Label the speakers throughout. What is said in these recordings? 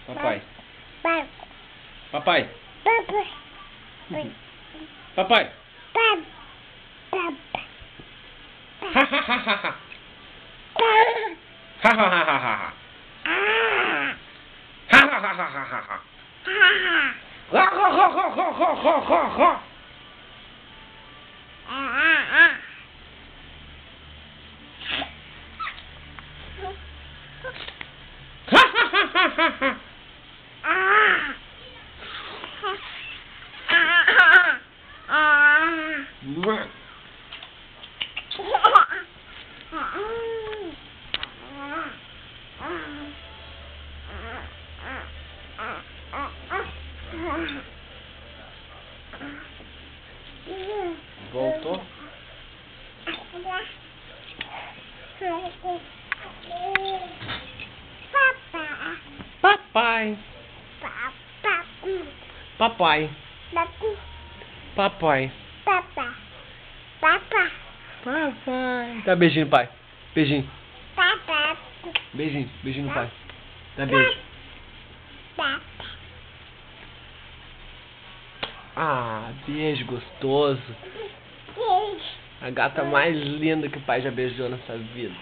Speaker 1: Papai.
Speaker 2: Papai.
Speaker 1: Papai. Papai. Ha ha ha ha ha. Ha ha ha ha ha. Ha ha ha ha ha ha. Ha ha ha ha ha ha ha ha. Voltou? Papai. Papai. Papai. Papai. Dá beijinho, pai. Beijinho. Beijinho. Beijinho no pai. Dá beijo. Ah, beijo gostoso. A gata mais linda que o pai já beijou nessa vida.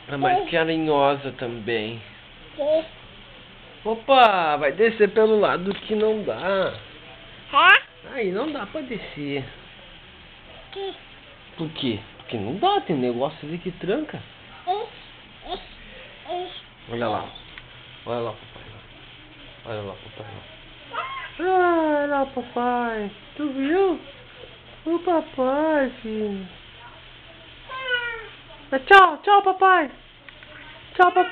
Speaker 1: A mais carinhosa também. Opa, vai descer pelo lado que não dá. Aí não dá pra descer. Por quê? Porque não dá, tem negócio ali que tranca. Olha lá. Olha lá, papai. Olha lá, papai. Olha lá, papai. Tu viu? O papai, filho. Tchau, tchau, papai. Tchau, papai.